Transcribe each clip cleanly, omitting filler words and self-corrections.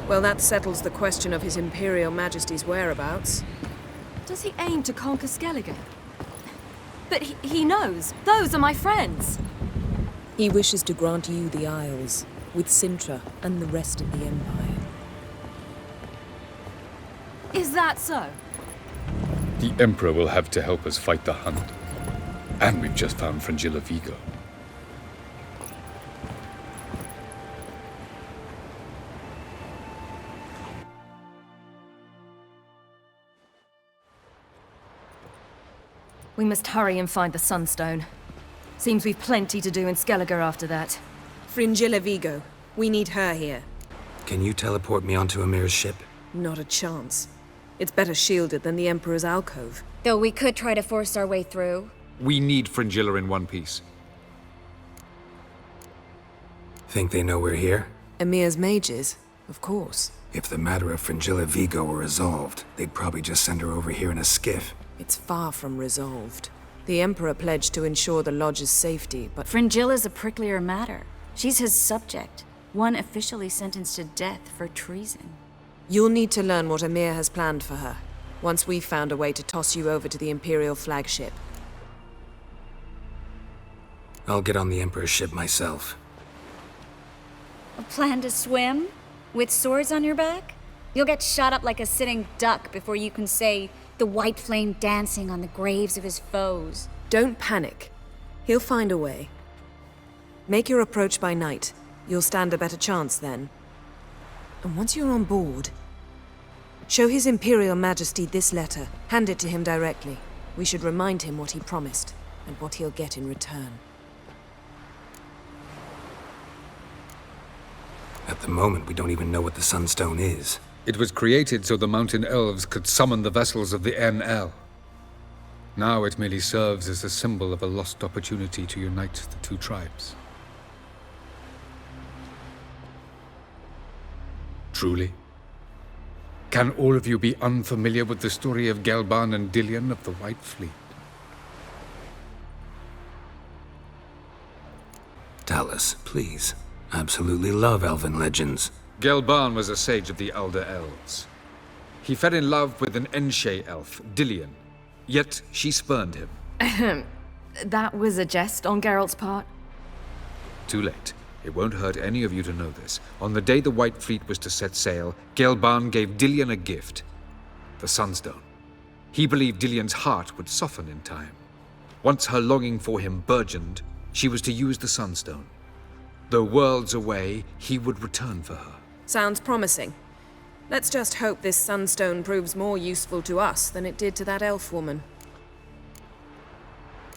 Well, that settles the question of His Imperial Majesty's whereabouts. Does he aim to conquer Skellige? But he knows. Those are my friends. He wishes to grant you the Isles, with Sintra and the rest of the Empire. Is that so? The Emperor will have to help us fight the Hunt. And we've just found Fringilla Vigo. We must hurry and find the Sunstone. Seems we've plenty to do in Skellige after that. Fringilla Vigo. We need her here. Can you teleport me onto Emhyr's ship? Not a chance. It's better shielded than the Emperor's alcove. Though we could try to force our way through. We need Fringilla in one piece. Think they know we're here? Emhyr's mages, of course. If the matter of Fringilla Vigo were resolved, they'd probably just send her over here in a skiff. It's far from resolved. The Emperor pledged to ensure the Lodge's safety, but Fringilla's a pricklier matter. She's his subject, one officially sentenced to death for treason. you'll need to learn what Emhyr has planned for her, once we've found a way to toss you over to the Imperial flagship. I'll get on the Emperor's ship myself. A plan to swim? With swords on your back? You'll get shot up like a sitting duck before you can say, the white flame dancing on the graves of his foes. Don't panic. He'll find a way. Make your approach by night. You'll stand a better chance then. And once you're on board, show His Imperial Majesty this letter. Hand it to him directly. We should remind him what he promised, and what he'll get in return. At the moment, we don't even know what the Sunstone is. It was created so the mountain elves could summon the vessels of the NL. Now it merely serves as a symbol of a lost opportunity to unite the two tribes. Truly? Can all of you be unfamiliar with the story of Gelban and Dillion of the White Fleet? Tell us, please. I absolutely love elven legends. Gelban was a sage of the Elder Elves. He fell in love with an Enshe elf, Dillion, yet she spurned him. That was a jest on Geralt's part. Too late. It won't hurt any of you to know this. On the day the White Fleet was to set sail, Gelban gave Dillion a gift. The Sunstone. He believed Dillion's heart would soften in time. Once her longing for him burgeoned, she was to use the Sunstone. Though worlds away, he would return for her. Sounds promising. Let's just hope this Sunstone proves more useful to us than it did to that elf woman.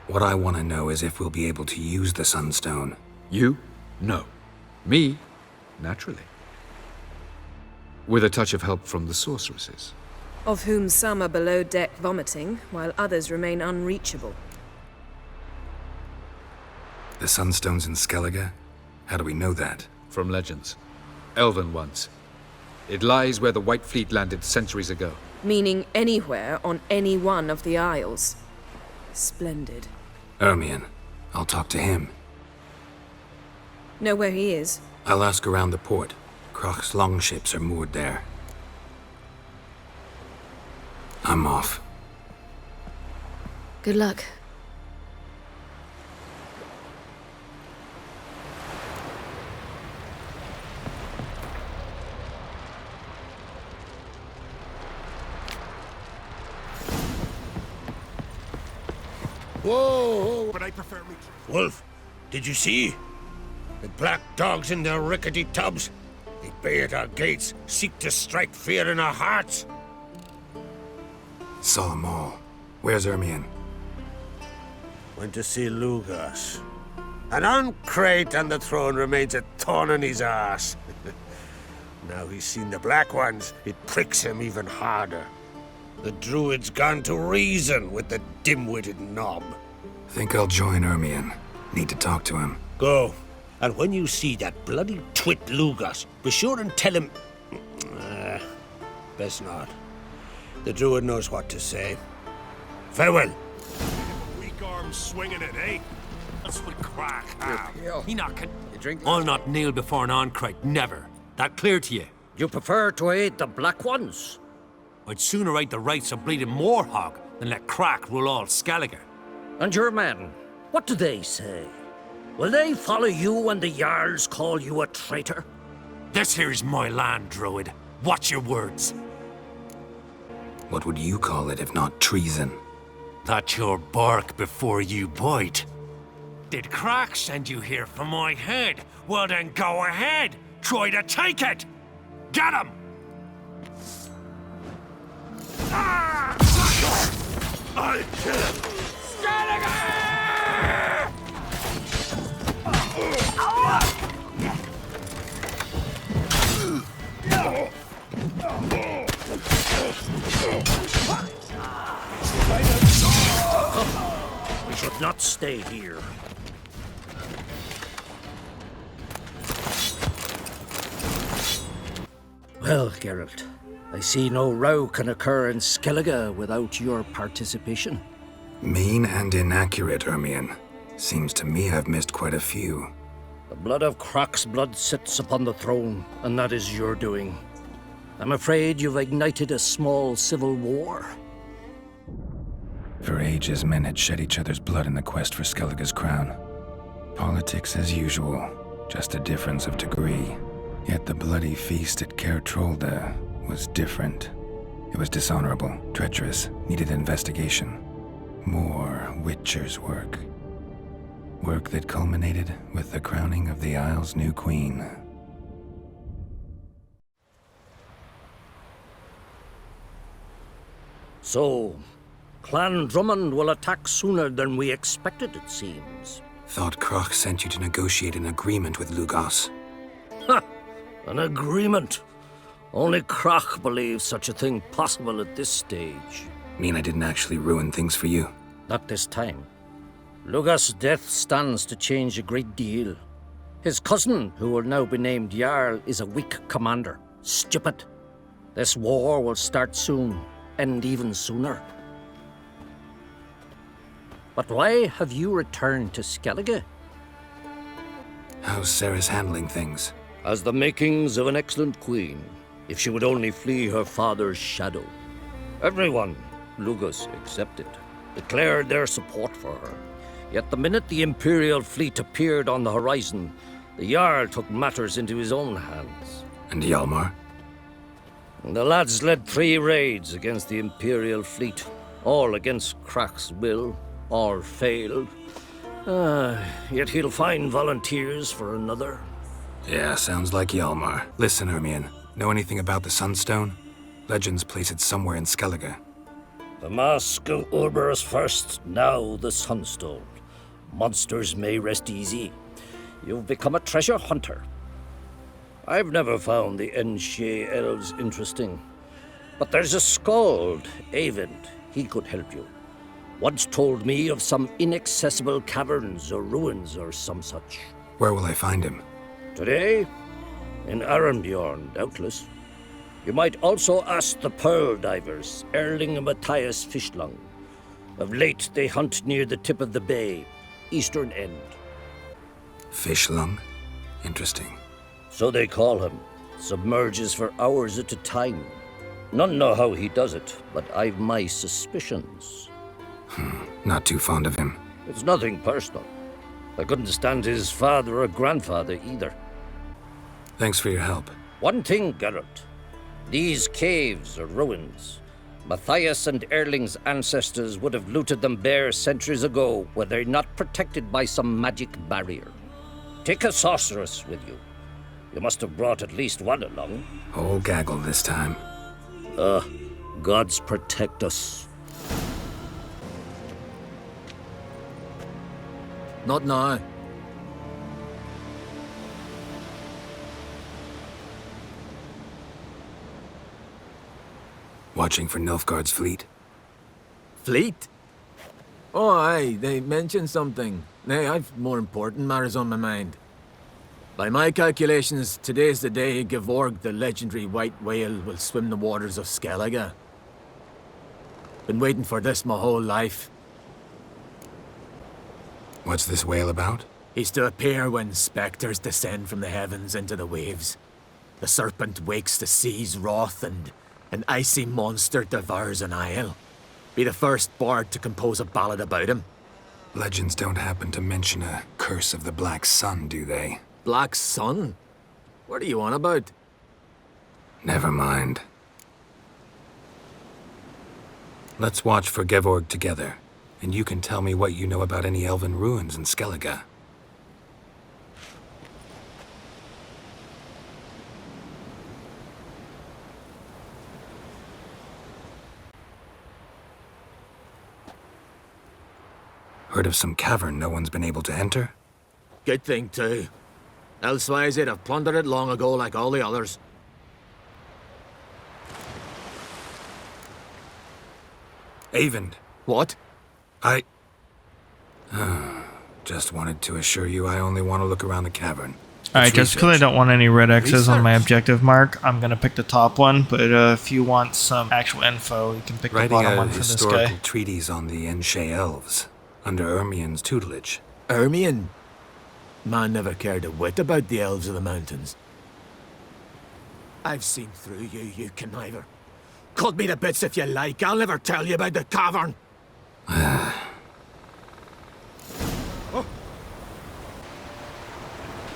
What I want to know is if we'll be able to use the Sunstone. You? No. Me? Naturally. With a touch of help from the sorceresses. Of whom some are below deck vomiting, while others remain unreachable. The Sunstone's in Skellige? How do we know that? From legends. Elven ones. It lies where the White Fleet landed centuries ago. Meaning anywhere on any one of the Isles. Splendid. Ermion. I'll talk to him. Know where he is? I'll ask around the port. Croc's longships are moored there. I'm off. Good luck. Whoa, but I prefer me. Wolf, did you see? The black dogs in their rickety tubs. They bay at our gates, seek to strike fear in our hearts. Saw them all. Where's Ermion? Went to see Lugas. An uncrate on the throne remains a thorn in his ass. Now he's seen the Black Ones, it pricks him even harder. The druid's gone to reason with the dim-witted knob. Think I'll join Ermion. Need to talk to him. Go. And when you see that bloody twit Lugas, be sure and tell him... best not. The druid knows what to say. Farewell. Weak arms swinging it, eh? That's what crack have. He not can... I'll not kneel before an Oncrite, never. That clear to you? You prefer to aid the Black Ones? I'd sooner aid the rights of bleeding Moorhog than let crack rule all Skellige. And your men, what do they say? Will they follow you when the Jarls call you a traitor? This here's my land, Druid. Watch your words. What would you call it if not treason? That's your bark before you bite. Did crack send you here for my head? Well then go ahead. Try to take it. Get him! I'll kill him! We should not stay here. Well, Geralt, I see no row can occur in Skellige without your participation. Mean and inaccurate, Ermion. Seems to me I've missed quite a few. The blood of Croc's blood sits upon the throne, and that is your doing. I'm afraid you've ignited a small civil war. For ages, men had shed each other's blood in the quest for Skellige's crown. Politics as usual, just a difference of degree. Yet the bloody feast at Kaer was different. It was dishonorable, treacherous, needed investigation. More Witcher's work. Work that culminated with the crowning of the Isle's new queen. So, Clan Drummond will attack sooner than we expected, it seems. Thought Kroch sent you to negotiate an agreement with Lugos. Ha! An agreement? Only Kroch believes such a thing possible at this stage. Mean I didn't actually ruin things for you? Not this time. Lugos' death stands to change a great deal. His cousin, who will now be named Jarl, is a weak commander. Stupid. This war will start soon, end even sooner. But why have you returned to Skellige? How's Sarah's handling things? Has the makings of an excellent queen, if she would only flee her father's shadow. Everyone, Lugos excepted, declared their support for her. Yet the minute the Imperial fleet appeared on the horizon, the Jarl took matters into his own hands. And Hjalmar? The lads led 3 raids against the Imperial fleet, all against Krach's will, all failed. Yet he'll find volunteers for another. Yeah, sounds like Hjalmar. Listen, Ermion, know anything about the Sunstone? Legends place it somewhere in Skellige. The Mask of Urberus first, now the Sunstone. Monsters may rest easy. You've become a treasure hunter. I've never found the Enshe elves interesting. But there's a skald, Eyvind. He could help you. Once told me of some inaccessible caverns or ruins or some such. Where will I find him? Today? In Arenbjorn, doubtless. You might also ask the pearl divers, Erling and Matthias Fishlung. Of late, they hunt near the tip of the bay, eastern end. Fishlung? Interesting. So they call him. Submerges for hours at a time. None know how he does it, but I've my suspicions. Not too fond of him. It's nothing personal. I couldn't stand his father or grandfather either. Thanks for your help. One thing, Geralt. These caves are ruins. Matthias and Erling's ancestors would have looted them bare centuries ago were they not protected by some magic barrier. Take a sorceress with you. You must have brought at least one along. Whole gaggle this time. Gods protect us. Not now. Watching for Nilfgaard's fleet? Fleet? Oh, aye, they mentioned something. Nay, I've more important matters on my mind. By my calculations, today's the day Gevorg, the legendary white whale, will swim the waters of Skellige. Been waiting for this my whole life. What's this whale about? He's to appear when spectres descend from the heavens into the waves. The serpent wakes the sea's wrath and an icy monster devours an isle. Be the first bard to compose a ballad about him. Legends don't happen to mention a curse of the Black Sun, do they? Black Sun? What are you on about? Never mind. Let's watch for Gevorg together, and you can tell me what you know about any elven ruins in Skellige. Heard of some cavern no one's been able to enter? Good thing, too. Elsewise, they'd have plundered it long ago like all the others. Avend. What? I... just wanted to assure you I only want to look around the cavern. Alright, just because I don't want any red X's on my objective mark, I'm going to pick the top one, but if you want some actual info, you can pick the bottom one for this guy. Writing a historical treatise on the Enshe elves, under Ermien's tutelage. Ermien? Man never cared a whit about the elves of the mountains. I've seen through you, you conniver. Cut me to bits if you like, I'll never tell you about the cavern.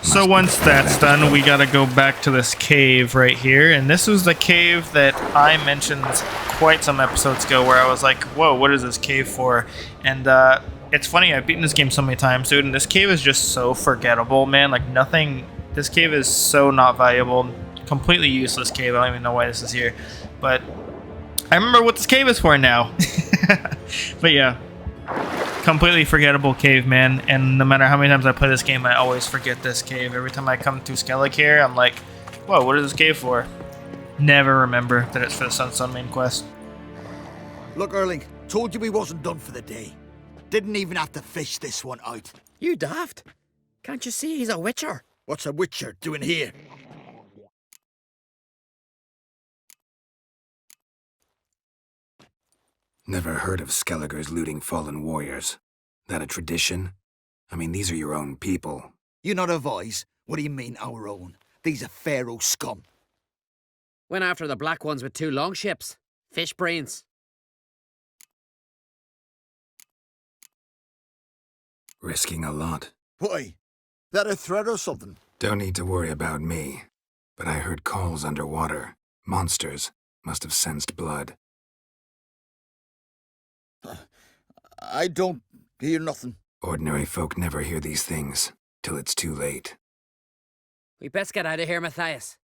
So once that's done, we gotta go back to this cave right here, and this was the cave that I mentioned quite some episodes ago where I was like, whoa, what is this cave for? And it's funny, I've beaten this game so many times, dude, and this cave is just so forgettable, man. Like, nothing... This cave is so not valuable. Completely useless cave. I don't even know why this is here. But I remember what this cave is for now. But yeah. Completely forgettable cave, man. And no matter how many times I play this game, I always forget this cave. Every time I come to Skellige here, I'm like, whoa, what is this cave for? Never remember that it's for the Sunstone main quest. Look, Erling, told you we wasn't done for the day. Didn't even have to fish this one out. You daft. Can't you see he's a witcher? What's a witcher doing here? Never heard of Skelligers looting fallen warriors. That a tradition? I mean, these are your own people. You not advise? What do you mean, our own? These are Pharaoh scum. Went after the black ones with 2 longships. Fish brains. Risking a lot. Why? That a threat or something? Don't need to worry about me. But I heard calls underwater. Monsters must have sensed blood. I don't hear nothing. Ordinary folk never hear these things, till it's too late. We best get out of here, Matthias.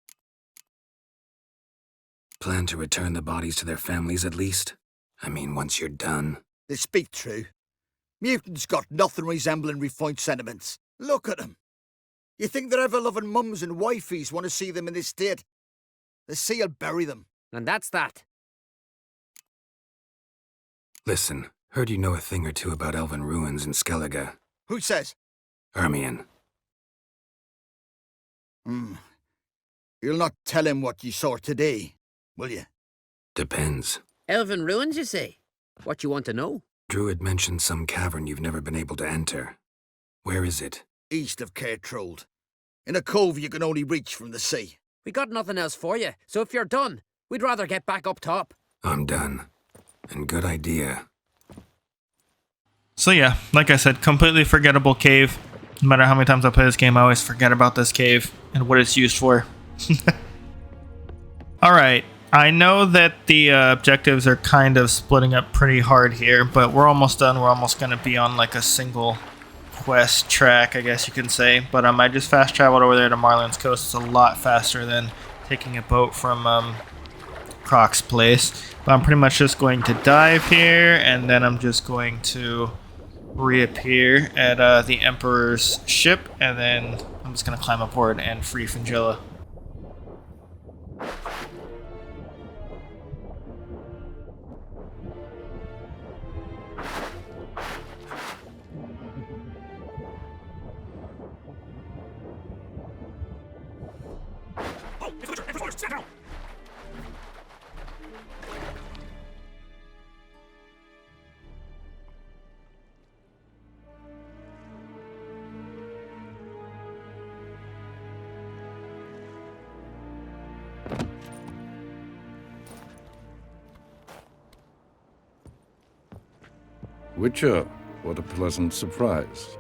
Plan to return the bodies to their families at least? I mean, once you're done. They speak true. Mutants got nothing resembling refined sentiments. Look at them. You think their ever-loving mums and wifeys want to see them in this state? The sea will bury them. And that's that. Listen, heard you know a thing or two about elven ruins in Skellige. Who says? Ermien. You'll not tell him what you saw today, will you? Depends. Elven ruins, you say? What you want to know? Druid mentioned some cavern you've never been able to enter. Where is it? East of Kaer Morhen. In a cove you can only reach from the sea. We got nothing else for you, so if you're done, we'd rather get back up top. I'm done. And good idea. So yeah, like I said, completely forgettable cave. No matter how many times I play this game, I always forget about this cave and what it's used for. Alright, I know that the objectives are kind of splitting up pretty hard here, but we're almost done. We're almost going to be on like a single quest track, I guess you can say. But I just fast traveled over there to Marlin's Coast. It's a lot faster than taking a boat from Croc's place. But I'm pretty much just going to dive here, and then I'm just going to reappear at the Emperor's ship, and then I'm just going to climb aboard and free Fringilla. Witcher, what a pleasant surprise.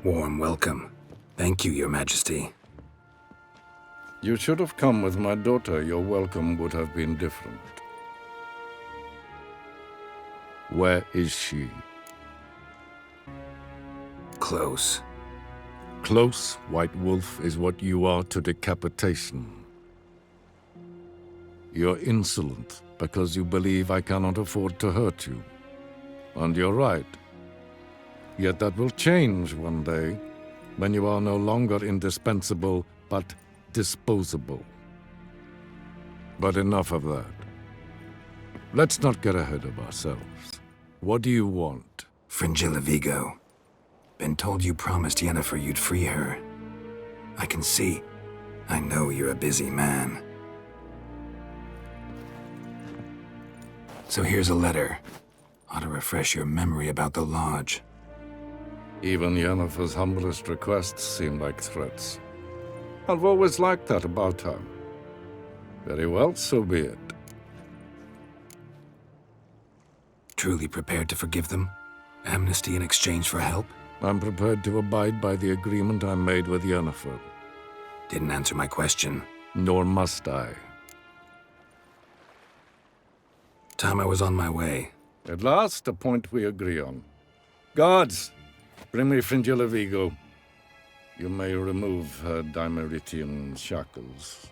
Warm welcome. Thank you, Your Majesty. You should have come with my daughter. Your welcome would have been different. Where is she? Close. Close, White Wolf, is what you are to decapitation. You're insolent because you believe I cannot afford to hurt you. And you're right. Yet that will change one day, when you are no longer indispensable, but disposable. But enough of that. Let's not get ahead of ourselves. What do you want? Fringilla Vigo. Been told you promised Yennefer you'd free her. I can see. I know you're a busy man. So here's a letter. Ought to refresh your memory about the Lodge. Even Yennefer's humblest requests seem like threats. I've always liked that about her. Very well, so be it. Truly prepared to forgive them? Amnesty in exchange for help? I'm prepared to abide by the agreement I made with Yennefer. Didn't answer my question. Nor must I. Time I was on my way. At last, a point we agree on. Guards, bring me Fringilla Vigo. You may remove her Dimeritian shackles.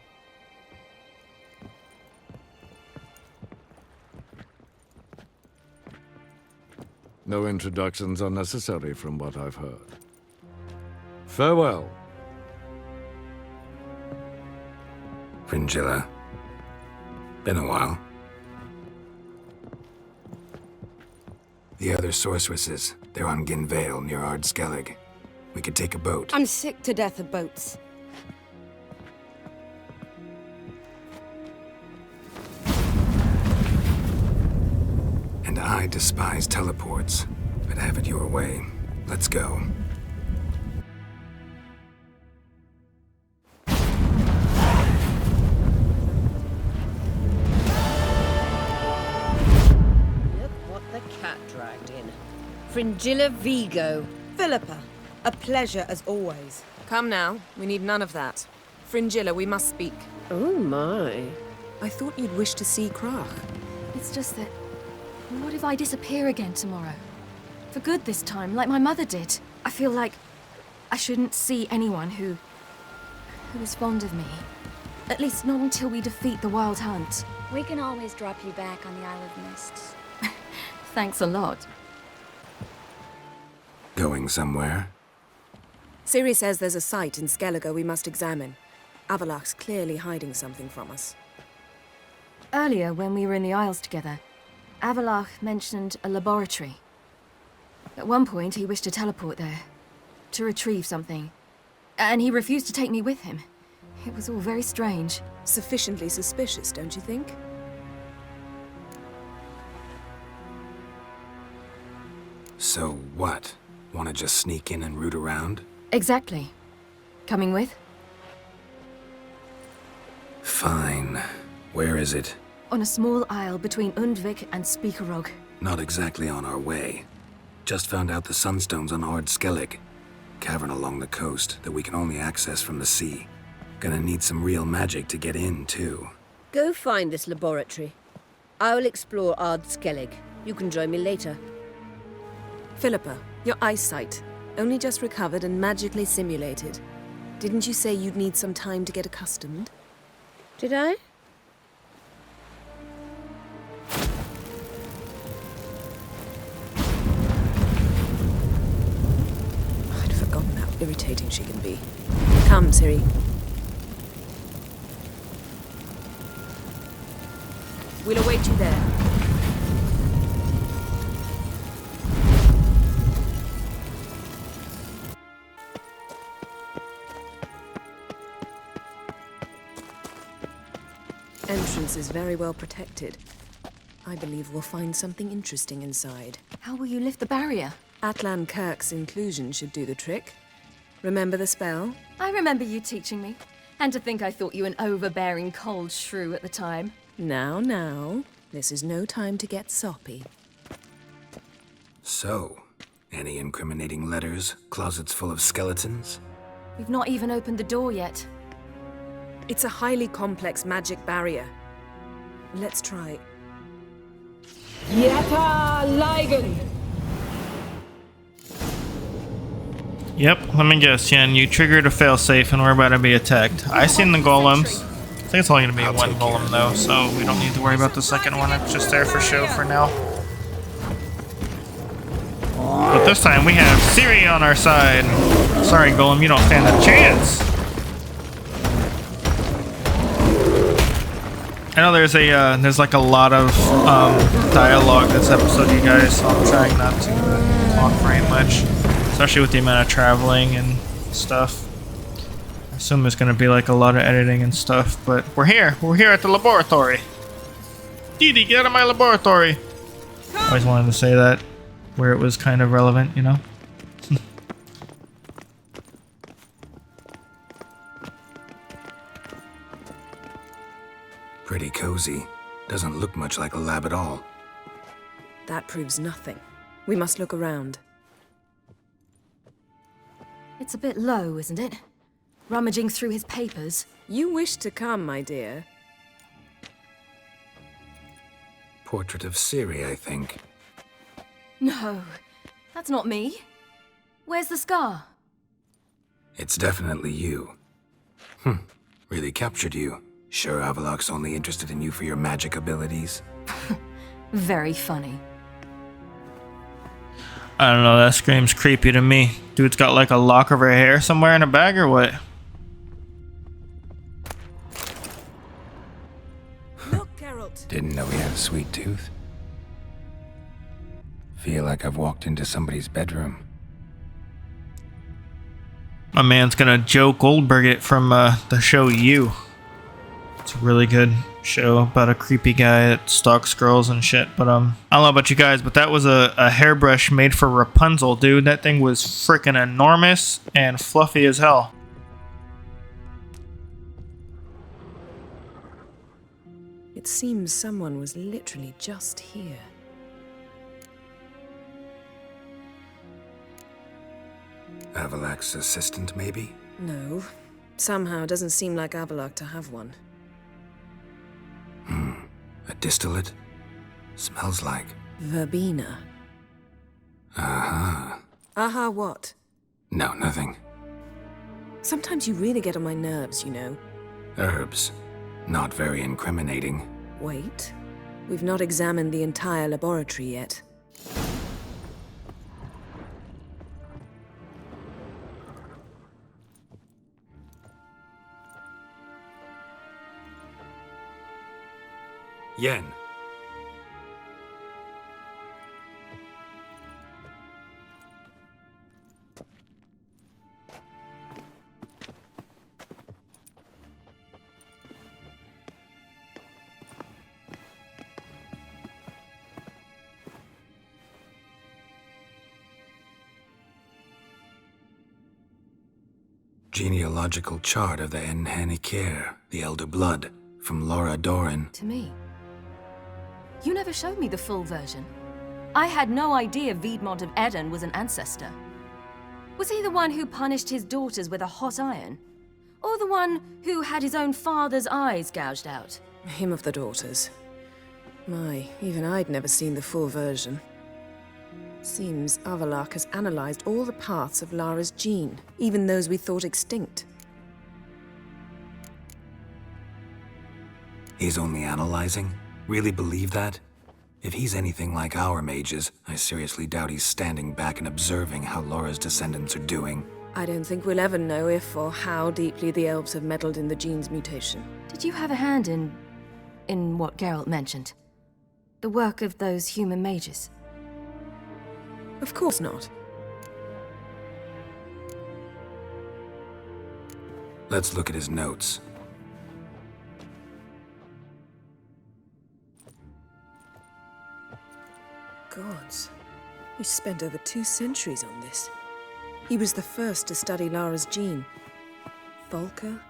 No introductions are necessary from what I've heard. Farewell. Fringilla. Been a while. The other sorceresses, they're on Ginvale near Ard Skellige. We could take a boat. I'm sick to death of boats. And I despise teleports, but have it your way. Let's go. Fringilla Vigo. Philippa, a pleasure as always. Come now, we need none of that. Fringilla, we must speak. Oh my. I thought you'd wish to see Krach. It's just that... what if I disappear again tomorrow? For good this time, like my mother did. I feel like I shouldn't see anyone who is fond of me. At least not until we defeat the Wild Hunt. We can always drop you back on the Isle of Mists. Thanks a lot. Going somewhere? Ciri says there's a site in Skellige we must examine. Avallach's clearly hiding something from us. Earlier, when we were in the Isles together, Avallach mentioned a laboratory. At one point, he wished to teleport there, to retrieve something. And he refused to take me with him. It was all very strange. Sufficiently suspicious, don't you think? So what? Want to just sneak in and root around? Exactly. Coming with? Fine. Where is it? On a small isle between Undvik and Speakerog. Not exactly on our way. Just found out the Sunstone's on Ard Skellige. Cavern along the coast that we can only access from the sea. Gonna need some real magic to get in, too. Go find this laboratory. I will explore Ard Skellige. You can join me later. Philippa, your eyesight. Only just recovered and magically simulated. Didn't you say you'd need some time to get accustomed? Did I? I'd forgotten how irritating she can be. Come, Ciri. We'll await you there. entrance is very well protected. I believe we'll find something interesting inside. How will you lift the barrier? Atlan Kirk's inclusion should do the trick. Remember the spell? I remember you teaching me. And to think I thought you an overbearing cold shrew at the time. Now. This is no time to get soppy. So, any incriminating letters, closets full of skeletons? We've not even opened the door yet. It's a highly complex magic barrier. Let's try. Yata Ligen! Yep, let me guess, Yen. You triggered a failsafe and we're about to be attacked. I seen the golems. I think it's only going to be one golem though, so we don't need to worry about the second one. It's just there for show for now. But this time we have Ciri on our side. Sorry, golem, you don't stand a chance. I know there's like a lot of dialogue this episode, you guys, so I'm trying not to talk very much. Especially with the amount of traveling and stuff. I assume there's going to be like a lot of editing and stuff, but we're here. We're here at the laboratory. Didi, get out of my laboratory. I always wanted to say that where it was kind of relevant, you know? Pretty cozy. Doesn't look much like a lab at all. That proves nothing. We must look around. It's a bit low, isn't it? Rummaging through his papers. You wish to come, my dear. Portrait of Ciri, I think. No, that's not me. Where's the scar? It's definitely you. Really captured you. Sure Avallach's only interested in you for your magic abilities? Very funny. I don't know, that screams creepy to me. Dude's got like a lock of her hair somewhere in a bag or what? Look, Geralt. Didn't know he had a sweet tooth. Feel like I've walked into somebody's bedroom. My man's gonna Joe Goldberg it from the show You. It's a really good show about a creepy guy that stalks girls and shit. But I don't know about you guys, but that was a hairbrush made for Rapunzel, dude. That thing was freaking enormous and fluffy as hell. It seems someone was literally just here. Avallach's assistant, maybe? No. Somehow it doesn't seem like Avallach to have one. A distillate? Smells like... Verbena. Aha. Aha what? No, nothing. Sometimes you really get on my nerves, you know. Herbs. Not very incriminating. Wait. We've not examined the entire laboratory yet. Yen. Genealogical chart of the Kaer, the Elder Blood, from Laura Doran. To me. You never showed me the full version. I had no idea Viedmont of Eden was an ancestor. Was he the one who punished his daughters with a hot iron? Or the one who had his own father's eyes gouged out? Him of the daughters. My, even I'd never seen the full version. Seems Avallach has analyzed all the paths of Lara's gene, even those we thought extinct. He's only analyzing? Really believe that? If he's anything like our mages, I seriously doubt he's standing back and observing how Laura's descendants are doing. I don't think we'll ever know if or how deeply the elves have meddled in the gene's mutation. Did you have a hand in what Geralt mentioned? The work of those human mages? Of course not. Let's look at his notes. notes. He spent over 2 centuries on this. He was the first to study Lara's gene. Volker?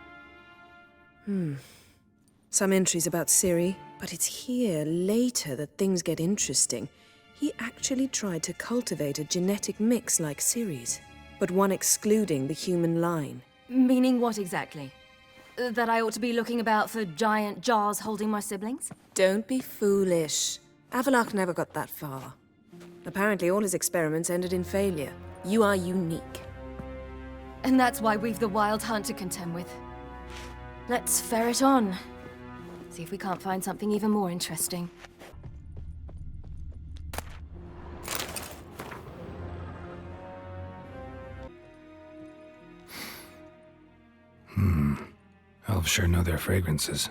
Some entries about Ciri, but it's here, later, that things get interesting. He actually tried to cultivate a genetic mix like Ciri's, but one excluding the human line. Meaning what exactly? That I ought to be looking about for giant jars holding my siblings? Don't be foolish. Avallach never got that far. Apparently all his experiments ended in failure. You are unique. And that's why we've the Wild Hunt to contend with. Let's ferret on. See if we can't find something even more interesting. Elves sure know their fragrances.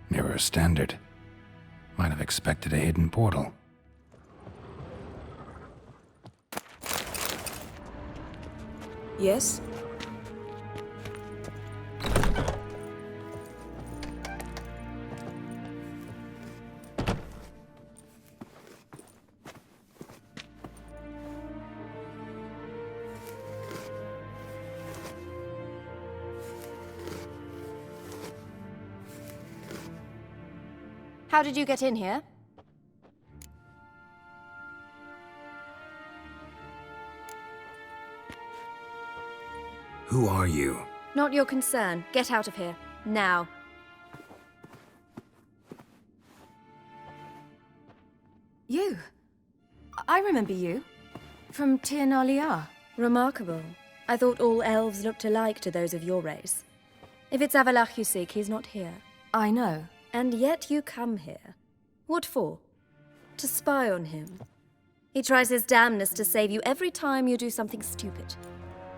Mirror standard. Might have expected a hidden portal. Yes? How did you get in here? Who are you? Not your concern. Get out of here. Now. You? I remember you. From Tir na Liar. Remarkable. I thought all elves looked alike to those of your race. If it's Avallach you seek, he's not here. I know. And yet you come here. What for? To spy on him. He tries his damnedest to save you every time you do something stupid.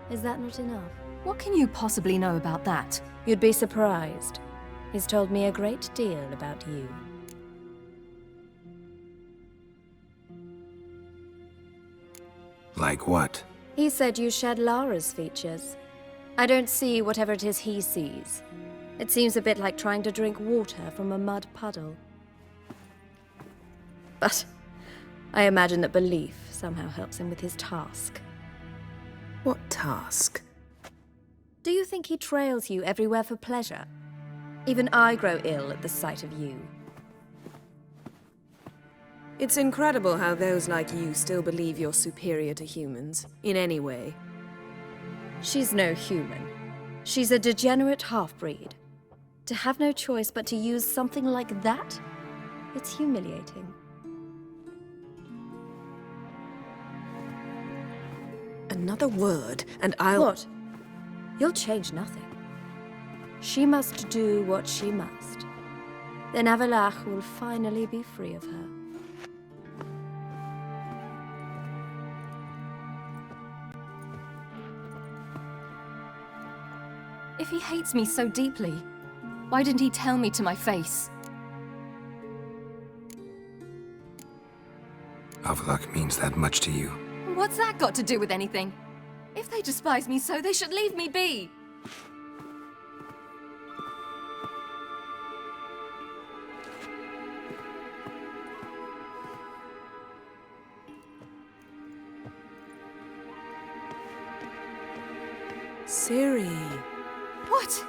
Is that not enough? What can you possibly know about that? You'd be surprised. He's told me a great deal about you. Like what? He said you shared Lara's features. I don't see whatever it is he sees. It seems a bit like trying to drink water from a mud puddle. But I imagine that belief somehow helps him with his task. What task? Do you think he trails you everywhere for pleasure? Even I grow ill at the sight of you. It's incredible how those like you still believe you're superior to humans, in any way. She's no human. She's a degenerate half-breed. To have no choice but to use something like that? It's humiliating. Another word, and I'll... What? You'll change nothing. She must do what she must. Then Avallach will finally be free of her. If he hates me so deeply, why didn't he tell me to my face? Avallach means that much to you. What's that got to do with anything? If they despise me so, they should leave me be. Ciri. What?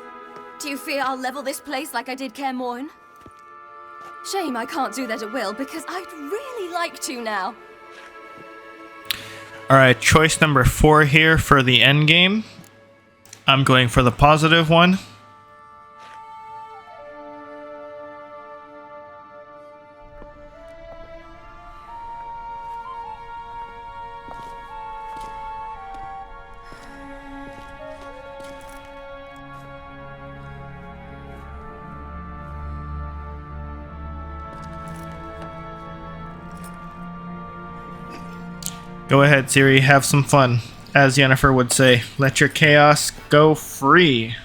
Do you fear I'll level this place like I did Kaer Morhen? Shame I can't do that at will, because I'd really like to now. Alright, choice number 4 here for the endgame. I'm going for the positive one. Go ahead, Ciri, have some fun. As Yennefer would say, let your chaos go free.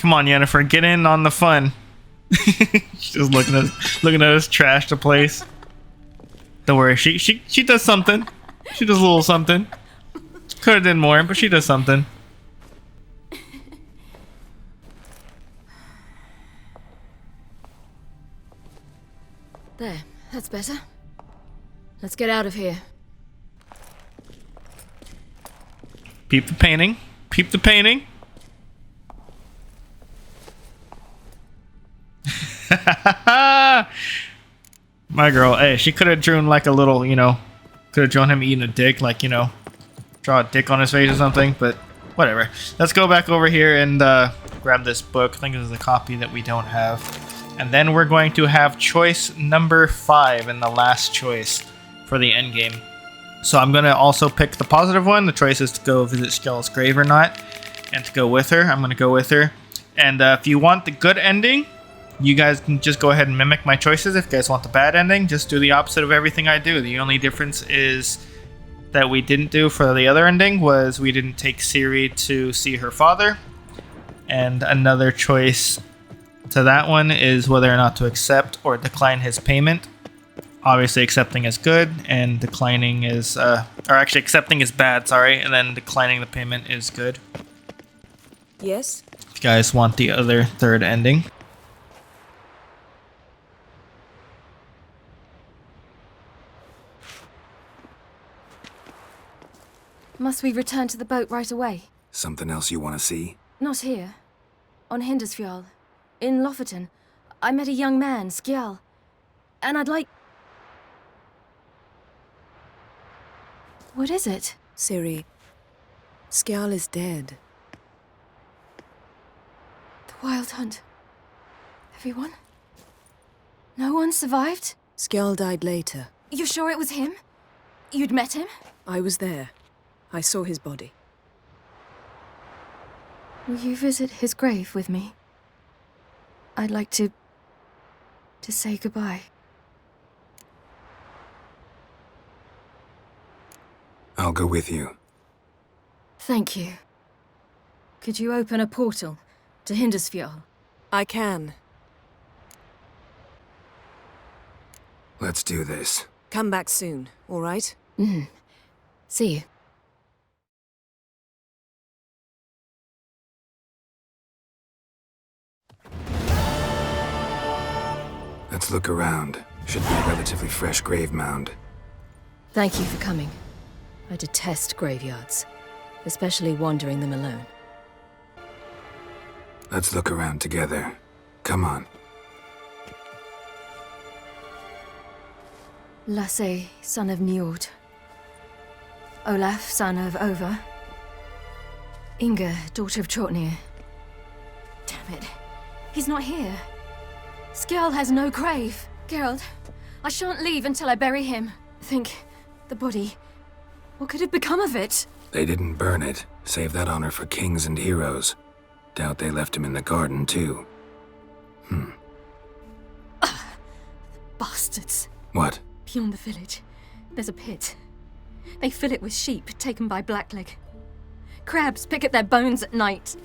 Come on, Yennefer, get in on the fun. She's just looking at us trash the place. Don't worry, she does something. She does a little something. Could have done more, but she does something. There, that's better. Let's get out of here. Peep the painting. Peep the painting. My girl, hey, she could have drawn like a little, could have drawn him eating a dick, like, draw a dick on his face or something, but whatever. Let's go back over here and grab this book. I think this is a copy that we don't have. And then we're going to have choice number 5 and the last choice for the endgame. So I'm going to also pick the positive one. The choice is to go visit Skjall's grave or not, and to go with her. I'm going to go with her. And if you want the good ending, you guys can just go ahead and mimic my choices. If you guys want the bad ending, just do the opposite of everything I do. The only difference is that we didn't do for the other ending was we didn't take Ciri to see her father. And another choice to that one is whether or not to accept or decline his payment. Obviously accepting is good and declining is, or actually accepting is bad, sorry, and then declining the payment is good. Yes? If you guys want the other third ending. Must we return to the boat right away? Something else you want to see? Not here. On Hindersfjall. In Lofoten. I met a young man, Skjall. And I'd like... What is it? Ciri, Skjall is dead. The Wild Hunt. Everyone? No one survived? Skjall died later. You sure it was him? You'd met him? I was there. I saw his body. Will you visit his grave with me? I'd like to say goodbye. I'll go with you. Thank you. Could you open a portal to Hindersfjall? I can. Let's do this. Come back soon, all right? See you. Let's look around. Should be a relatively fresh grave mound. Thank you for coming. I detest graveyards, especially wandering them alone. Let's look around together. Come on. Lasse, son of Njord. Olaf, son of Over. Inga, daughter of Trotnir. Damn it. He's not here. Skjall has no grave. Geralt, I shan't leave until I bury him. Think, the body. What could have become of it? They didn't burn it. Save that honor for kings and heroes. Doubt they left him in the garden, too. Bastards. What? Beyond the village, there's a pit. They fill it with sheep taken by Blackleg. Crabs pick at their bones at night.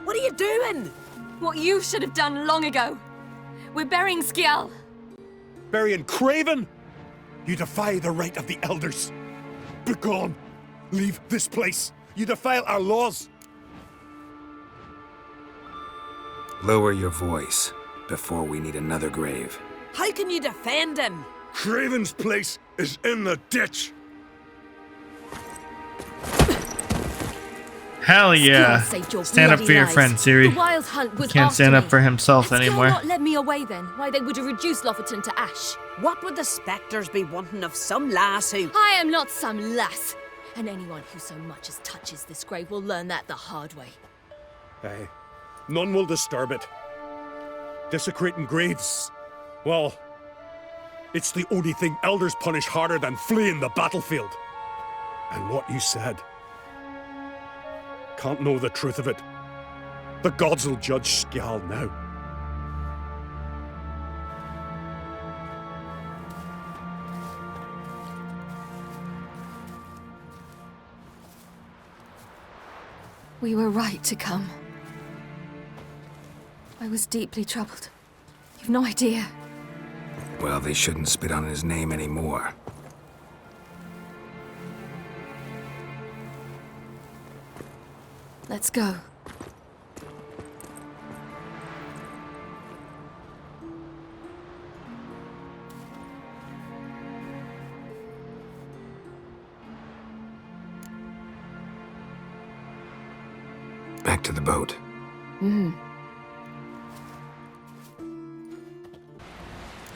What are you doing? What you should have done long ago. We're burying Skjall. Burying Craven? You defy the right of the elders. Begone. Leave this place. You defile our laws. Lower your voice before we need another grave. How can you defend him? Craven's place is in the ditch. Hell yeah. Skjall saved your Stand up bloody for your lives. friend, Ciri. The Wild Hunt was Can't after stand up me. for himself Had Skjall anymore. not led me away then, why they would have reduced Lofoten to ash. What would the spectres be wanting of some lass who... I am not some lass. And anyone who so much as touches this grave will learn that the hard way. Aye. None will disturb it. Desecrating graves. Well, it's the only thing elders punish harder than fleeing the battlefield. And what you said. Can't know the truth of it. The gods will judge Skjall now. We were right to come. I was deeply troubled. You've no idea. Well, they shouldn't spit on his name anymore. Let's go. Back to the boat.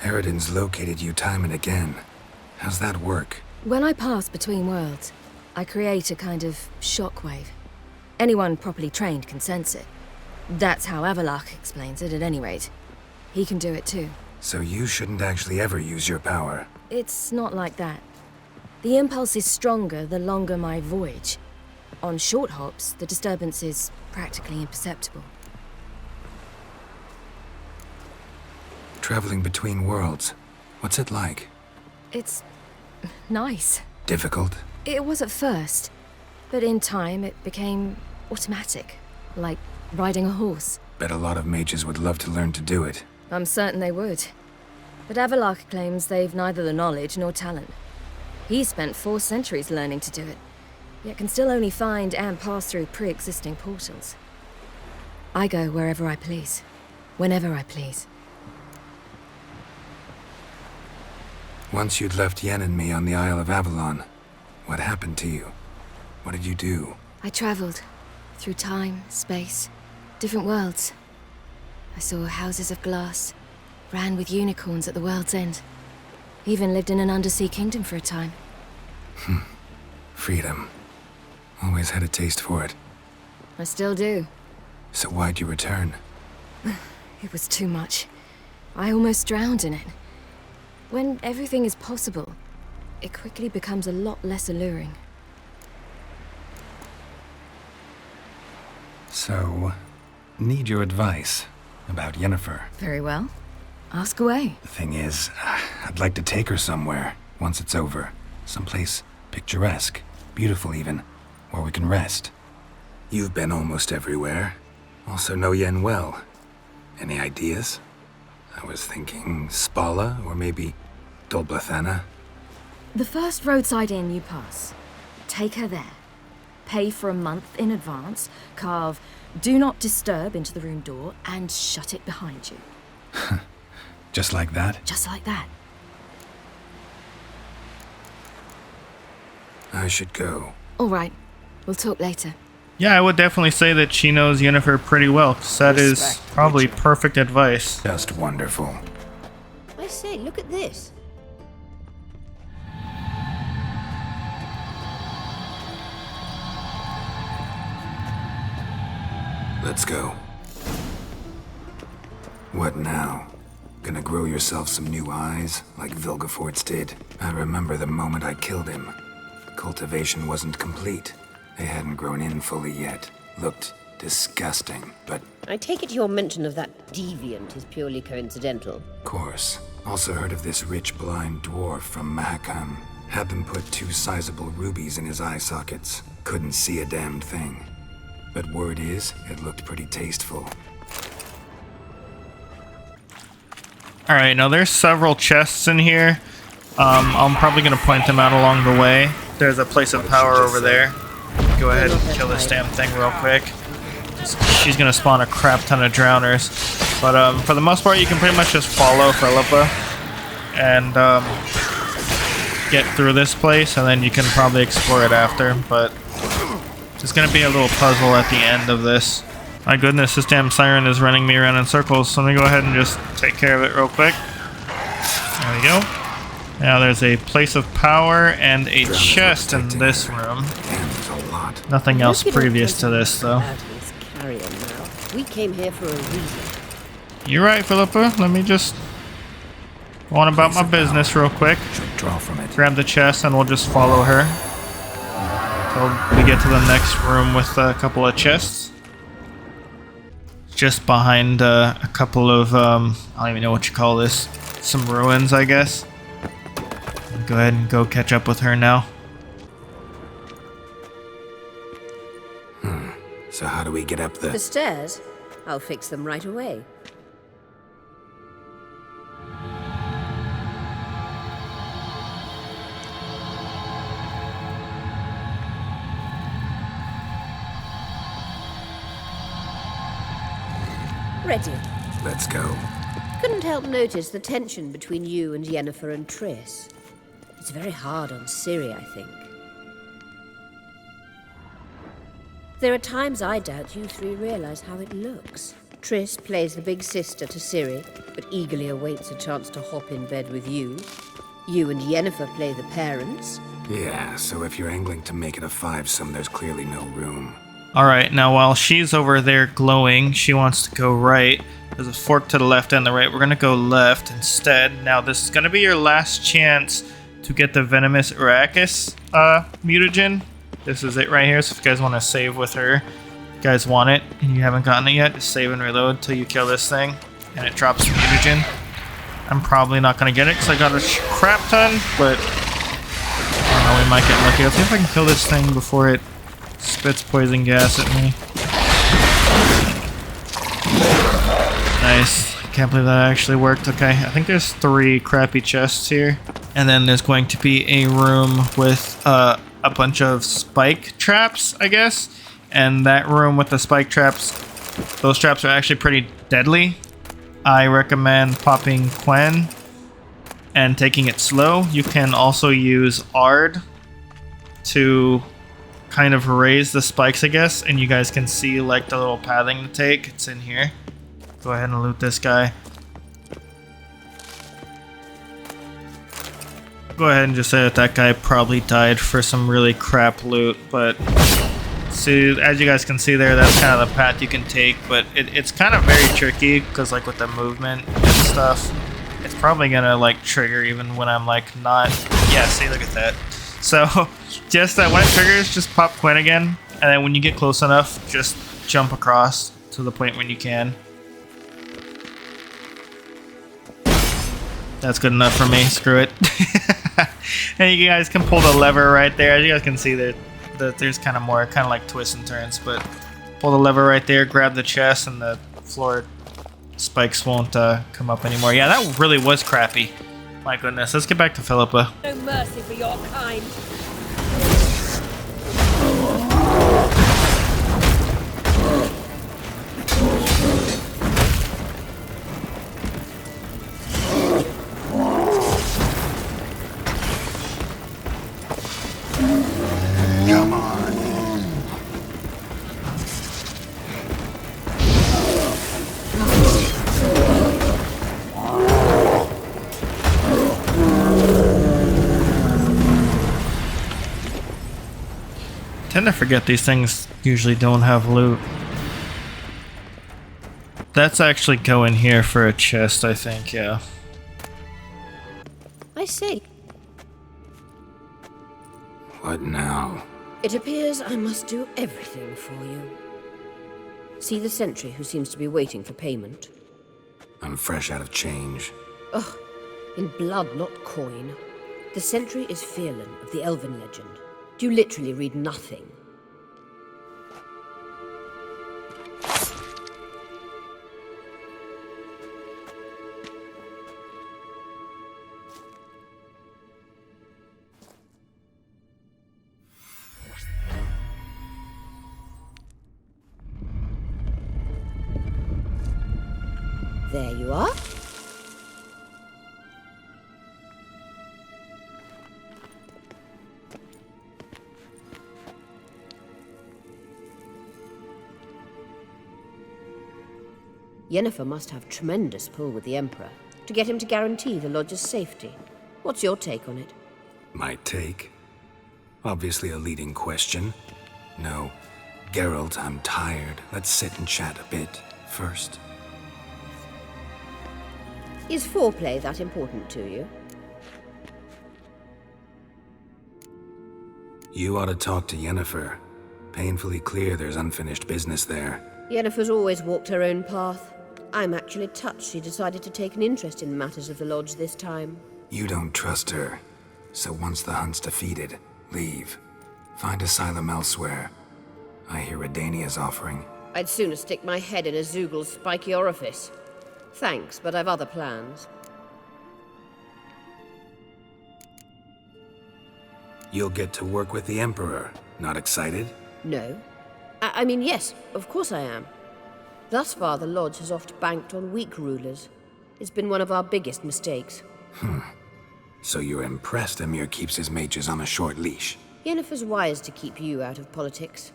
Eridan's located you time and again. How's that work? When I pass between worlds, I create a kind of shockwave. Anyone properly trained can sense it. That's how Avallach explains it, at any rate. He can do it too. So you shouldn't actually ever use your power. It's not like that. The impulse is stronger the longer my voyage. On short hops, the disturbance is practically imperceptible. Traveling between worlds, what's it like? It's nice. Difficult? It was at first, but in time it became automatic, like riding a horse. Bet a lot of mages would love to learn to do it. I'm certain they would. But Avallach claims they've neither the knowledge nor talent. He spent 4 centuries learning to do it, yet can still only find and pass through pre-existing portals. I go wherever I please, whenever I please. Once you'd left Yen and me on the Isle of Avalon, what happened to you? What did you do? I traveled through time, space, different worlds. I saw houses of glass, ran with unicorns at the world's end. Even lived in an undersea kingdom for a time. Freedom. Always had a taste for it. I still do. So why'd you return? It was too much. I almost drowned in it. When everything is possible, it quickly becomes a lot less alluring. So, need your advice about Yennefer. Very well. Ask away. The thing is, I'd like to take her somewhere, once it's over. Someplace picturesque, beautiful even, where we can rest. You've been almost everywhere. Also know Yen well. Any ideas? I was thinking Spala, or maybe Dolblathana. The first roadside inn you pass. Take her there. Pay for a month in advance, carve "Do Not Disturb" into the room door, and shut it behind you. Just like that? Just like that. I should go. All right. We'll talk later. Yeah, I would definitely say that she knows Yennefer pretty well, because that is probably perfect advice. Just wonderful. I say, look at this. Let's go. What now? Gonna grow yourself some new eyes, like Vilgefortz did? I remember the moment I killed him. Cultivation wasn't complete. They hadn't grown in fully yet. Looked disgusting, but... I take it your mention of that deviant is purely coincidental. Of course. Also heard of this rich blind dwarf from Mahakam. Had them put 2 sizable rubies in his eye sockets. Couldn't see a damned thing. But word is, it looked pretty tasteful. Alright, now there's several chests in here. I'm probably going to point them out along the way. There's a place of power over there. Go ahead and kill this damn thing real quick. She's going to spawn a crap ton of drowners. But for the most part, you can pretty much just follow Philippa and get through this place, and then you can probably explore it after. But There's gonna be a little puzzle at the end of this. My goodness, this damn siren is running me around in circles, so let me go ahead and just take care of it real quick. There we go. Now there's a place of power and a chest in this room. Nothing else previous to this, though. We came here for a reason. You're right, Philippa. Let me just go on about my business real quick. Draw from it. Grab the chest and we'll just follow her. So we get to the next room with a couple of chests. Just behind a couple of, I don't even know what you call this. Some ruins, I guess. Go ahead and go catch up with her now. So how do we get up the... The stairs? I'll fix them right away. Ready. Let's go. Couldn't help notice the tension between you and Yennefer and Triss. It's very hard on Ciri, I think. There are times I doubt you three realize how it looks. Triss plays the big sister to Ciri, but eagerly awaits a chance to hop in bed with you. You and Yennefer play the parents. Yeah, so if you're angling to make it a fivesome, there's clearly no room. Alright, now while she's over there glowing, she wants to go right. There's a fork to the left and the right. We're gonna go left instead. Now this is gonna be your last chance to get the Venomous Arrakis mutagen. This is it right here, so if you guys want to save with her, if you guys want it and you haven't gotten it yet, just save and reload till you kill this thing and it drops the mutagen. I'm probably not gonna get it because I got a crap ton, but I don't know, we might get lucky. Let's see if I can kill this thing before it spits poison gas at me. Nice. Can't believe that actually worked. Okay, I think there's 3 crappy chests here. And then there's going to be a room with a bunch of spike traps, I guess. And that room with the spike traps, those traps are actually pretty deadly. I recommend popping Quen and taking it slow. You can also use Ard to kind of raise the spikes, I guess. And you guys can see like the little pathing to take. It's in here. Go ahead and loot this guy. Go ahead and just say that guy probably died for some really crap loot, but see, as you guys can see there, that's kind of the path you can take, but it's kind of very tricky because like with the movement and stuff, it's probably gonna like trigger even when I'm like not. Yeah, see, look at that. So just when it triggers, just pop Quen again, and then when you get close enough, just jump across to the point when you can. That's good enough for me. Screw it. And you guys can pull the lever right there. As you guys can see, that there's kind of more, kind of like twists and turns. But pull the lever right there, grab the chest, and the floor spikes won't come up anymore. Yeah, that really was crappy. My goodness. Let's get back to Philippa. No mercy for your kind. Come on. I tend to forget these things usually don't have loot. That's actually going here for a chest, I think, yeah. I see. What now? It appears I must do everything for you. See the sentry who seems to be waiting for payment? I'm fresh out of change. Ugh, in blood, not coin. The sentry is Velen of the Elven legend. You literally read nothing. There you are. Yennefer must have tremendous pull with the Emperor to get him to guarantee the Lodge's safety. What's your take on it? My take? Obviously a leading question. No. Geralt, I'm tired. Let's sit and chat a bit first. Is foreplay that important to you? You ought to talk to Yennefer. Painfully clear there's unfinished business there. Yennefer's always walked her own path. I'm actually touched she decided to take an interest in matters of the Lodge this time. You don't trust her. So once the hunt's defeated, leave. Find asylum elsewhere. I hear Redania's offering. I'd sooner stick my head in a Zoogl's spiky orifice. Thanks, but I've other plans. You'll get to work with the Emperor. Not excited? No. I mean, yes, of course I am. Thus far, the Lodge has oft banked on weak rulers. It's been one of our biggest mistakes. So you're impressed Emhyr keeps his mages on a short leash? Yennefer's wise to keep you out of politics.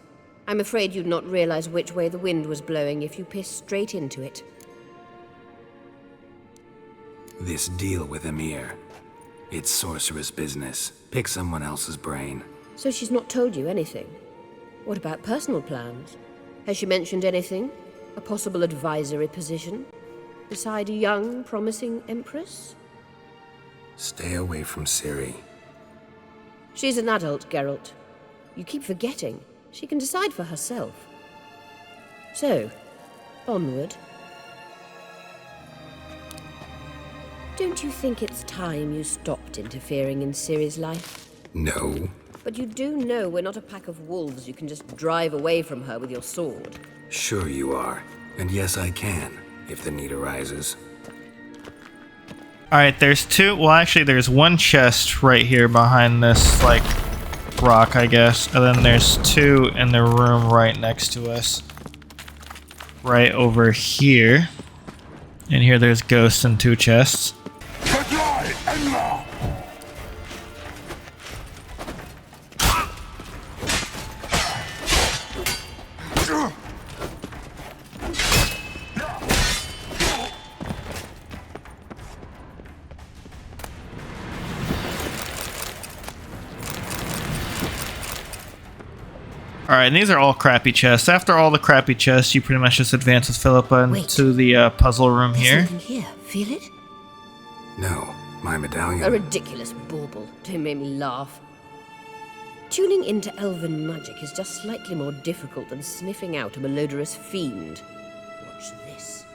I'm afraid you'd not realize which way the wind was blowing if you pissed straight into it. This deal with Emhyr. It's sorceress business. Pick someone else's brain. So she's not told you anything? What about personal plans? Has she mentioned anything? A possible advisory position? Beside a young, promising Empress? Stay away from Ciri. She's an adult, Geralt. You keep forgetting. She can decide for herself. So, onward. Don't you think it's time you stopped interfering in Ciri's life? No. But you do know we're not a pack of wolves you can just drive away from her with your sword. Sure you are. And yes, I can, if the need arises. Alright, there's two. Well, actually, there's one chest right here behind this, like, rock, I guess. And then there's two in the room right next to us. Right over here. And here there's ghosts and two chests. Alright, and these are all crappy chests. After all the crappy chests, you pretty much just advance with Philippa into the puzzle room here. Something here. Feel it? No, my medallion. A ridiculous bauble. Don't make me laugh. Tuning into elven magic is just slightly more difficult than sniffing out a malodorous fiend. Watch this.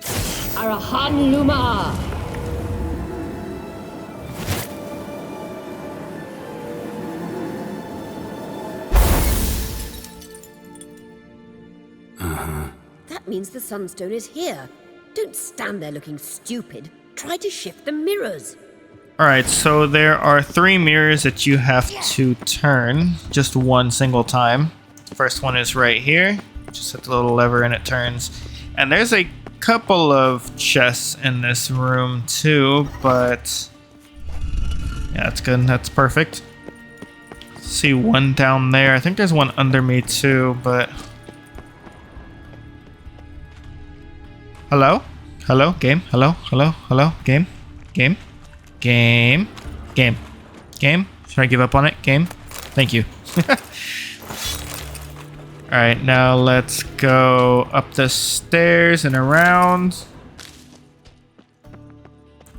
Arahan Luma! That means the Sunstone is here. Don't stand there looking stupid. Try to shift the mirrors. Alright, so there are 3 mirrors that you have to turn just one single time. First one is right here. Just hit the little lever and it turns. And there's a couple of chests in this room too, but yeah, that's good. That's perfect. See one down there. I think there's one under me too, but hello? Hello? Game? Hello? Hello? Hello? Game? Game? Game? Game? Game? Should I give up on it? Game? Thank you. Alright, now let's go up the stairs and around.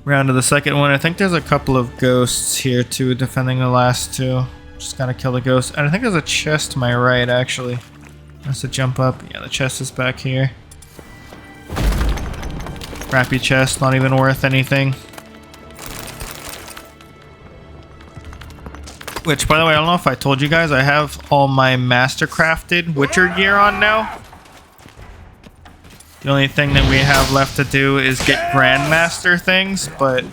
Round to the second one. I think there's a couple of ghosts here too, defending the last two. Just gotta kill the ghost. And I think there's a chest to my right, actually. Has to jump up. Yeah, the chest is back here. Crappy chest, not even worth anything. Which, by the way, I don't know if I told you guys, I have all my mastercrafted Witcher gear on now. The only thing that we have left to do is get Grandmaster things, but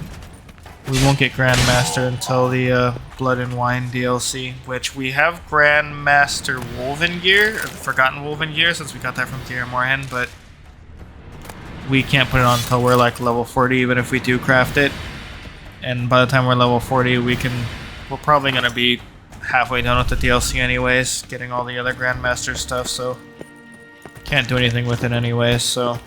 we won't get Grandmaster until the Blood and Wine DLC, which we have Grandmaster Wolven gear, or the Forgotten Wolven gear, since we got that from Kaer Morhen, but we can't put it on until we're like level 40, even if we do craft it. And by the time we're level 40, we're probably going to be halfway done with the DLC anyways, getting all the other Grandmaster stuff, so can't do anything with it anyways, so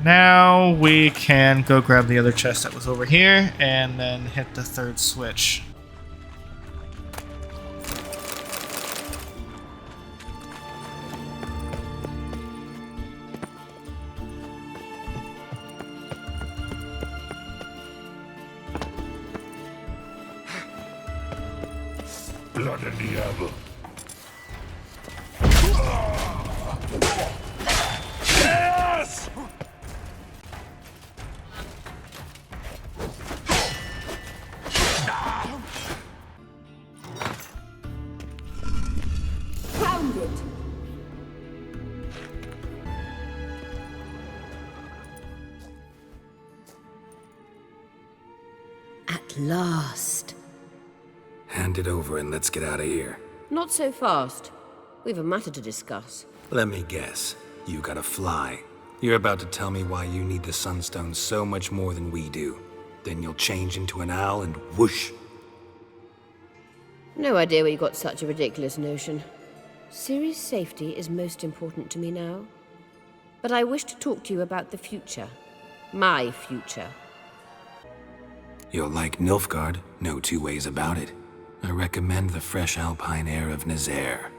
Now we can go grab the other chest that was over here and then hit the third switch. Blood in the apple. Yes! Found it! At last. Hand it over and let's get out of here. Not so fast. We've a matter to discuss. Let me guess. You gotta fly. You're about to tell me why you need the Sunstone so much more than we do. Then you'll change into an owl and whoosh. No idea where you got such a ridiculous notion. Ciri's safety is most important to me now. But I wish to talk to you about the future. My future. You'll like Nilfgaard, no two ways about it. I recommend the fresh alpine air of Nazaire.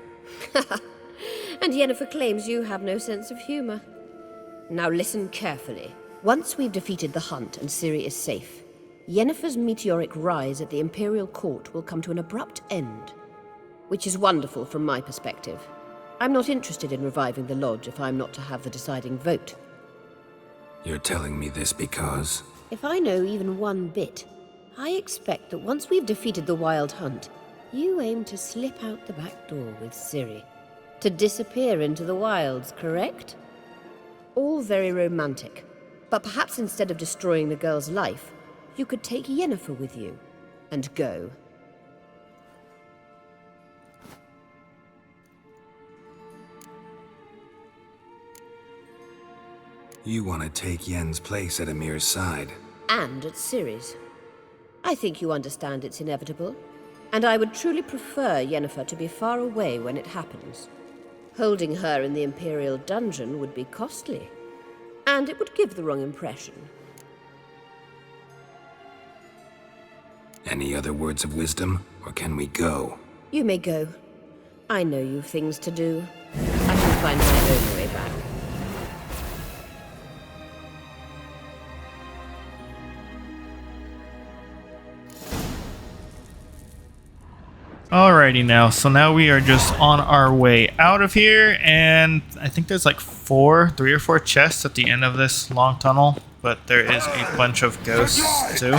And Yennefer claims you have no sense of humor. Now listen carefully. Once we've defeated the hunt and Ciri is safe, Yennefer's meteoric rise at the Imperial Court will come to an abrupt end. Which is wonderful from my perspective. I'm not interested in reviving the Lodge if I'm not to have the deciding vote. You're telling me this because... If I know even one bit, I expect that once we've defeated the Wild Hunt, you aim to slip out the back door with Ciri. To disappear into the wilds, correct? All very romantic. But perhaps instead of destroying the girl's life, you could take Yennefer with you and go. You want to take Yen's place at Emhyr's side. And at Ciri's. I think you understand it's inevitable, and I would truly prefer Yennefer to be far away when it happens. Holding her in the Imperial dungeon would be costly, and it would give the wrong impression. Any other words of wisdom, or can we go? You may go. I know you've things to do. I can find my own way back. Alrighty now, so now we are just on our way out of here, and I think there's like 3 or 4 chests at the end of this long tunnel, but there is a bunch of ghosts too.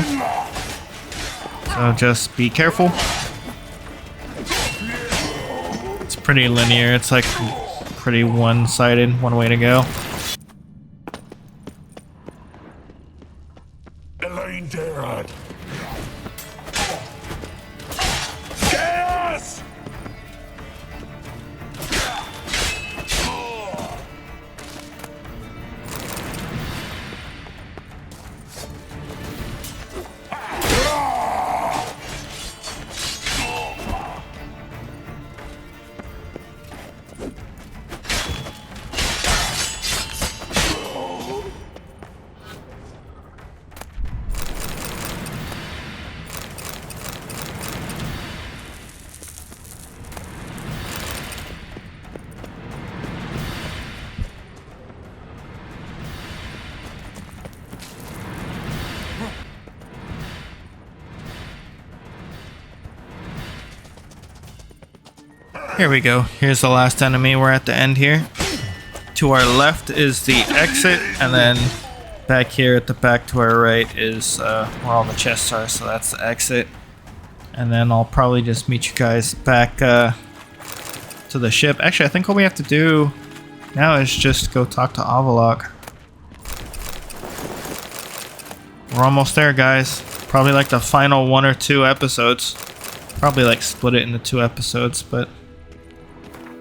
So just be careful. It's pretty linear, it's like pretty one-sided, one way to go. Elaine Derad. Here we go. Here's the last enemy. We're at the end here. To our left is the exit, and then back here at the back to our right is where all the chests are, so that's the exit. And then I'll probably just meet you guys back to the ship. Actually, I think all we have to do now is just go talk to Avallach. We're almost there, guys. Probably like the final 1 or 2 episodes. Probably like split it into 2 episodes, but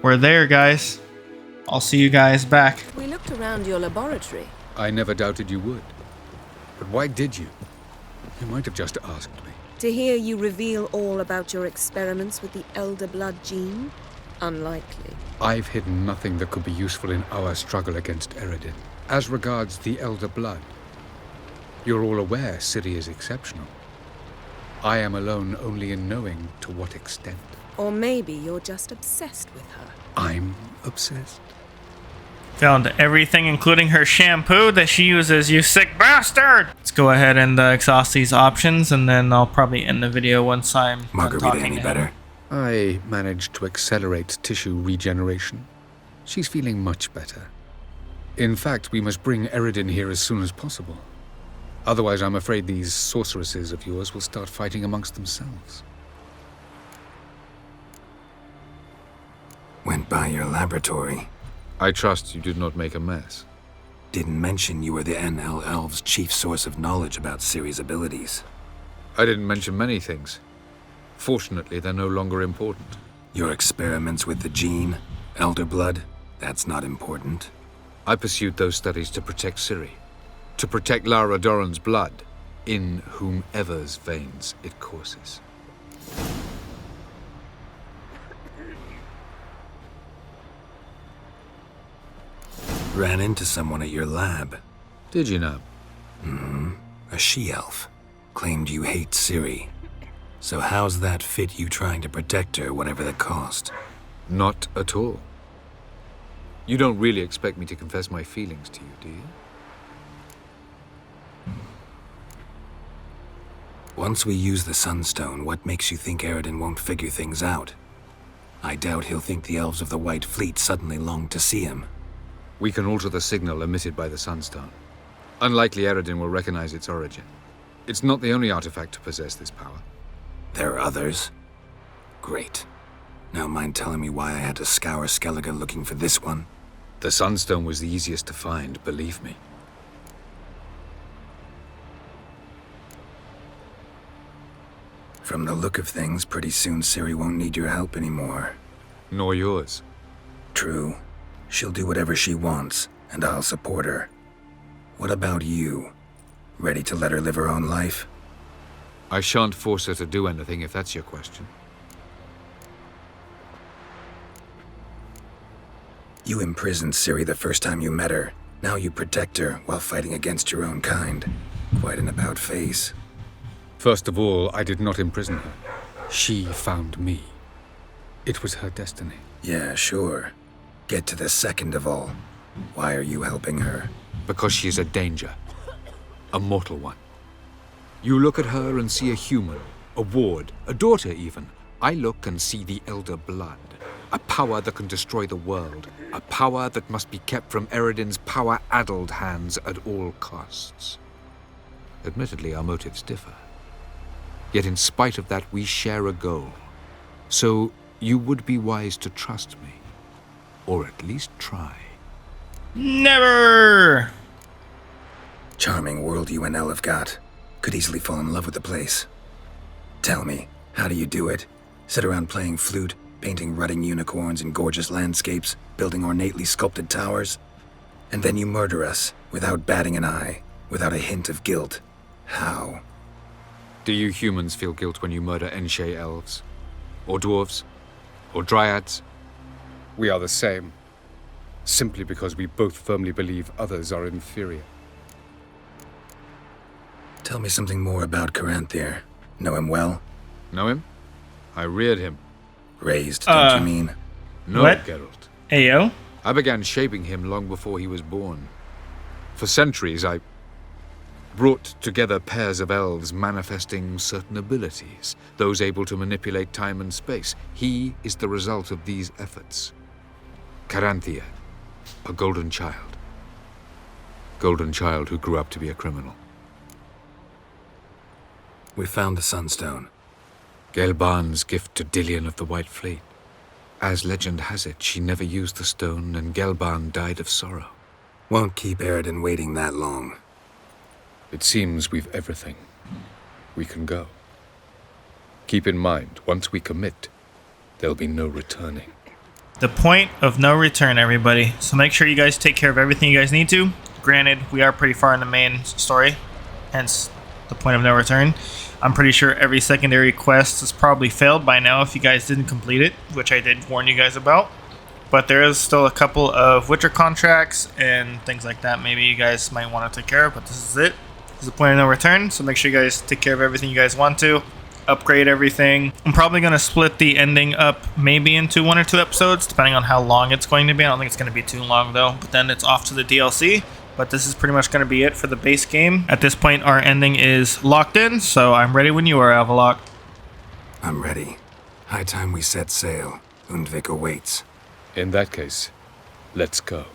we're there, guys. I'll see you guys back. We looked around your laboratory. I never doubted you would. But why did you? You might have just asked me. To hear you reveal all about your experiments with the Elder Blood gene? Unlikely. I've hidden nothing that could be useful in our struggle against Eredin. As regards the Elder Blood, you're all aware Ciri is exceptional. I am alone only in knowing to what extent. Or maybe you're just obsessed with her. I'm obsessed. Found everything, including her shampoo that she uses, you sick bastard! Let's go ahead and exhaust these options, and then I'll probably end the video once I'm done talking any better. I managed to accelerate tissue regeneration. She's feeling much better. In fact, we must bring Eredin here as soon as possible. Otherwise, I'm afraid these sorceresses of yours will start fighting amongst themselves. Went by your laboratory. I trust you did not make a mess. Didn't mention you were the NL Elves' chief source of knowledge about Ciri's abilities. I didn't mention many things. Fortunately, they're no longer important. Your experiments with the gene, Elder Blood, that's not important. I pursued those studies to protect Ciri. To protect Lara Doran's blood, in whomever's veins it courses. Ran into someone at your lab. Did you know? A she-elf. Claimed you hate Ciri. So how's that fit you trying to protect her, whatever the cost? Not at all. You don't really expect me to confess my feelings to you, do you? Once we use the Sunstone, what makes you think Eredin won't figure things out? I doubt he'll think the elves of the White Fleet suddenly long to see him. We can alter the signal emitted by the Sunstone. Unlikely Eredin will recognize its origin. It's not the only artifact to possess this power. There are others? Great. Now mind telling me why I had to scour Skellige looking for this one? The Sunstone was the easiest to find, believe me. From the look of things, pretty soon Ciri won't need your help anymore. Nor yours. True. She'll do whatever she wants, and I'll support her. What about you? Ready to let her live her own life? I shan't force her to do anything if that's your question. You imprisoned Ciri the first time you met her. Now you protect her while fighting against your own kind. Quite an about-face. First of all, I did not imprison her. She found me. It was her destiny. Yeah, sure. Get to the second of all. Why are you helping her? Because she is a danger. A mortal one. You look at her and see a human, a ward, a daughter even. I look and see the Elder Blood. A power that can destroy the world. A power that must be kept from Eredin's power-addled hands at all costs. Admittedly, our motives differ. Yet in spite of that, we share a goal. So you would be wise to trust me. Or at least try. Never! Charming world you and Elle have got. Could easily fall in love with the place. Tell me, how do you do it? Sit around playing flute, painting rutting unicorns in gorgeous landscapes, building ornately sculpted towers? And then you murder us, without batting an eye, without a hint of guilt. How? Do you humans feel guilt when you murder Enshe elves? Or dwarves? Or dryads? We are the same. Simply because we both firmly believe others are inferior. Tell me something more about Caranthir. Know him well? Know him? I reared him. Raised, don't you mean? No, what? Geralt. Ayo? I began shaping him long before he was born. For centuries, I brought together pairs of elves manifesting certain abilities, those able to manipulate time and space. He is the result of these efforts. Caranthir, a golden child. Golden child who grew up to be a criminal. We found the Sunstone. Gelban's gift to Dillion of the White Fleet. As legend has it, she never used the stone, and Gelban died of sorrow. Won't keep Eredin waiting that long. It seems we've everything. We can go. Keep in mind, once we commit, there'll be no returning. The point of no return, everybody. So make sure you guys take care of everything you guys need to. Granted, we are pretty far in the main story, hence the point of no return. I'm pretty sure every secondary quest has probably failed by now if you guys didn't complete it, which I did warn you guys about. But there is still a couple of Witcher contracts and things like that maybe you guys might want to take care of, but this is it. This is the point of no return, so make sure you guys take care of everything you guys want to. Upgrade everything. I'm probably going to split the ending up maybe into 1 or 2 episodes, depending on how long it's going to be. I don't think it's going to be too long, though. But then it's off to the DLC. But this is pretty much going to be it for the base game. At this point, our ending is locked in, so I'm ready when you are, Avallach. I'm ready. High time we set sail. Undvik awaits. In that case, let's go.